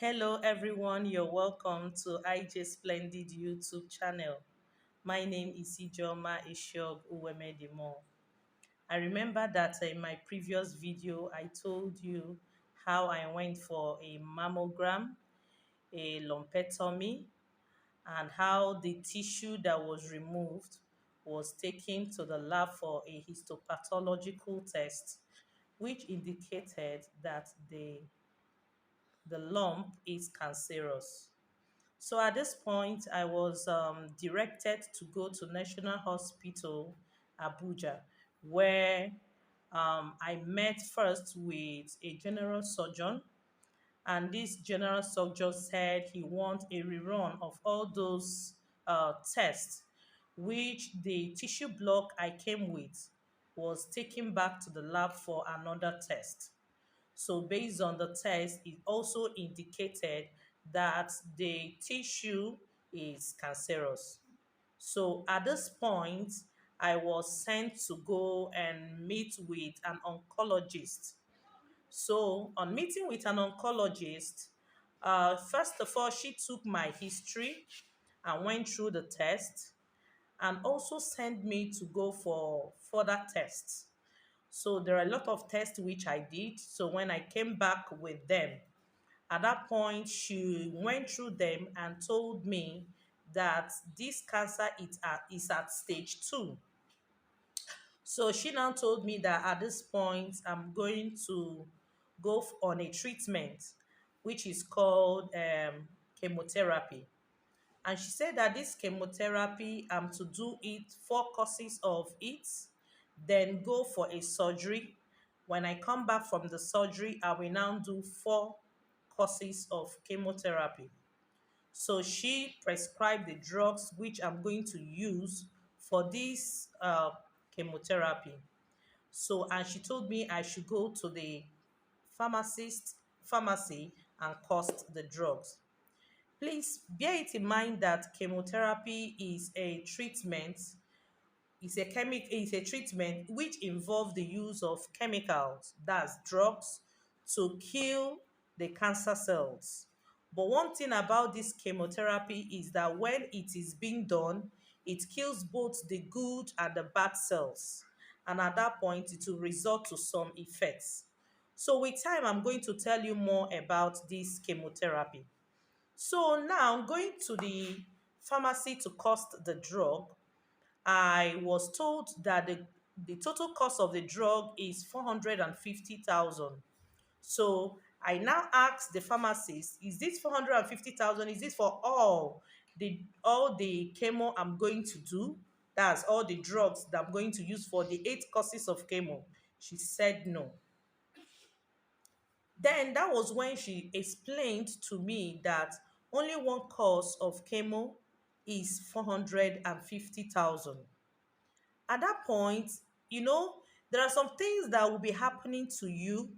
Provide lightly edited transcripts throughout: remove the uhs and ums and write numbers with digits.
Hello, everyone. You're welcome to IJ Splendid YouTube channel. My name is Ijoma Ishog Uwemedimo. I remember that in my previous video, I told you how I went for a mammogram, a lumpectomy, and how the tissue that was removed was taken to the lab for a histopathological test, which indicated that the lump is cancerous. So at this point, I was directed to go to National Hospital, Abuja, where I met first with a general surgeon. And this general surgeon said he wants a rerun of all those tests, which the tissue block I came with was taken back to the lab for another test. So based on the test, it also indicated that the tissue is cancerous. So at this point, I was sent to go and meet with an oncologist. So on meeting with an oncologist, first of all, she took my history and went through the test and also sent me to go for further tests. So there are a lot of tests which I did. So when I came back with them, at that point, she went through them and told me that this cancer is at stage 2. So she now told me that at this point, I'm going to go on a treatment which is called chemotherapy. And she said that this chemotherapy, I'm to do it 4 courses of it, then go for a surgery. When I come back from the surgery, I will now do 4 courses of chemotherapy. So she prescribed the drugs which I'm going to use for this chemotherapy. So, and she told me I should go to the pharmacy and cost the drugs. Please bear it in mind that chemotherapy is a treatment which involves the use of chemicals, that's drugs, to kill the cancer cells. But one thing about this chemotherapy is that when it is being done, it kills both the good and the bad cells. And at that point, it will result to some effects. So with time, I'm going to tell you more about this chemotherapy. So now going to the pharmacy to cost the drug, I was told that the total cost of the drug is 450,000. So I now asked the pharmacist, is this 450,000? Is this for all the chemo I'm going to do? That's all the drugs that I'm going to use for the 8 courses of chemo. She said no. Then that was when she explained to me that only one course of chemo is 450,000. At that point, there are some things that will be happening to you.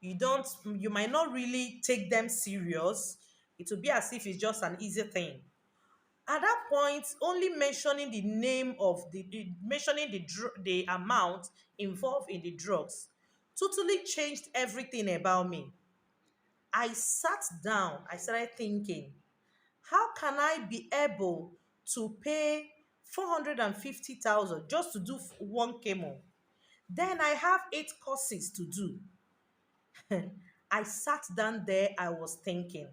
You might not really take them serious. It will be as if it's just an easy thing. At that point, only mentioning the name of mentioning the amount involved in the drugs totally changed everything about me. I sat down, I started thinking, how can I be able to pay 450,000 just to do one chemo? Then I have 8 courses to do. I sat down there, I was thinking.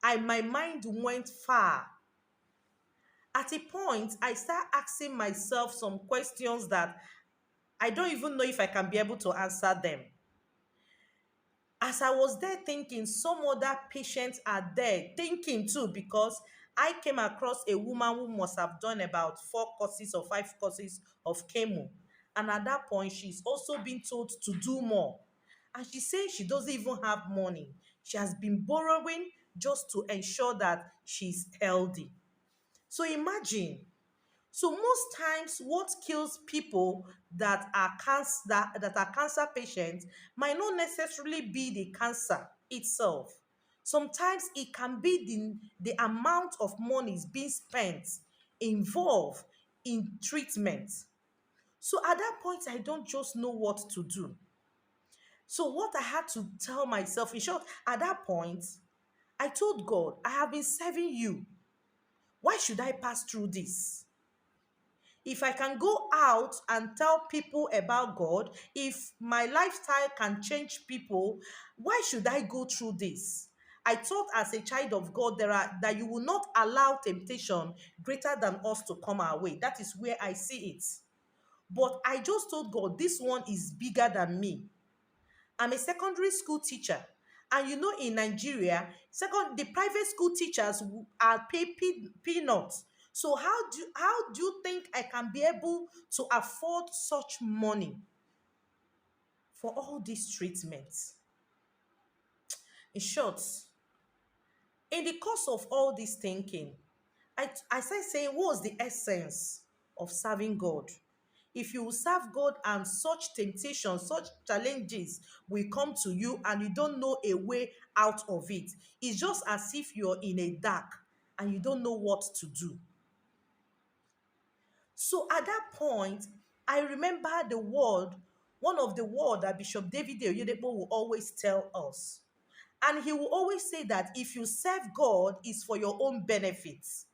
My mind went far. At a point, I started asking myself some questions that I don't even know if I can be able to answer them. As I was there thinking, some other patients are there thinking too, because I came across a woman who must have done about 4 courses or 5 courses of chemo. And at that point, she's also been told to do more. And she says she doesn't even have money. She has been borrowing just to ensure that she's healthy. So imagine, so most times, what kills people that are cancer patients might not necessarily be the cancer itself. Sometimes it can be the amount of money is being spent involved in treatment. So at that point, I don't just know what to do. So what I had to tell myself, in short, at that point, I told God, I have been serving you. Why should I pass through this? If I can go out and tell people about God, if my lifestyle can change people, why should I go through this? I thought as a child of God that you will not allow temptation greater than us to come our way. That is where I see it. But I just told God, this one is bigger than me. I'm a secondary school teacher. And you know, in Nigeria, the private school teachers are paid peanuts. So how do you think I can be able to afford such money for all these treatments? In short, in the course of all this thinking, I started saying, what's the essence of serving God? If you serve God and such temptations, such challenges will come to you and you don't know a way out of it, it's just as if you're in a dark and you don't know what to do. So at that point, I remember one of the word that Bishop David Oyedepo will always tell us. And he will always say that if you serve God, it's for your own benefits.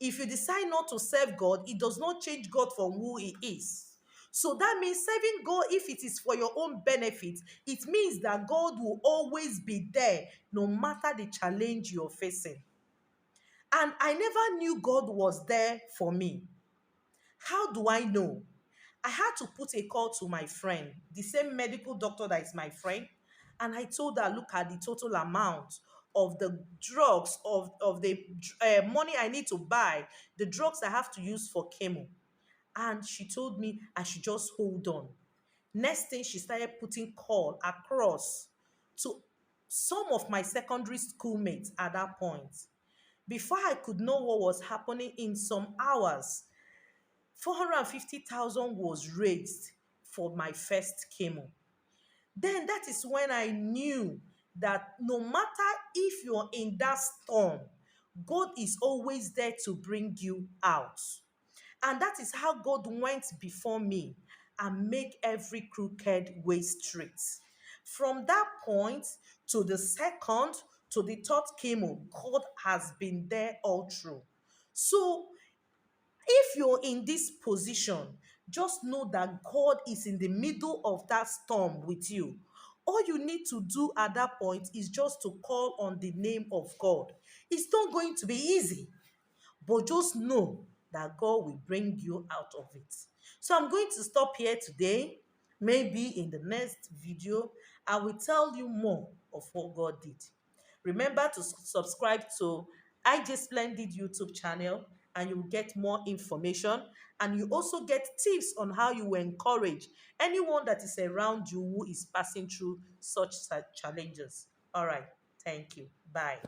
If you decide not to serve God, it does not change God from who He is. So that means serving God, if it is for your own benefit, it means that God will always be there no matter the challenge you're facing. And I never knew God was there for me. How do I know? I had to put a call to my friend, the same medical doctor that is my friend, and I told her, look at the total amount of the drugs, of the money I need to buy, the drugs I have to use for chemo. And she told me I should just hold on. Next thing, she started putting call across to some of my secondary schoolmates at that point. Before I could know what was happening in some hours, 450,000 was raised for my first chemo. Then that is when I knew that no matter if you're in that storm, God is always there to bring you out. And that is how God went before me and make every crooked way straight. From that point to the second to the third chemo, God has been there all through. So if you're in this position, just know that God is in the middle of that storm with you. All you need to do at that point is just to call on the name of God. It's not going to be easy, but just know that God will bring you out of it. So I'm going to stop here today. Maybe in the next video, I will tell you more of what God did. Remember to subscribe to IJ Splendid YouTube channel and you will get more information, and you also get tips on how you will encourage anyone that is around you who is passing through such challenges. All right. Thank you. Bye.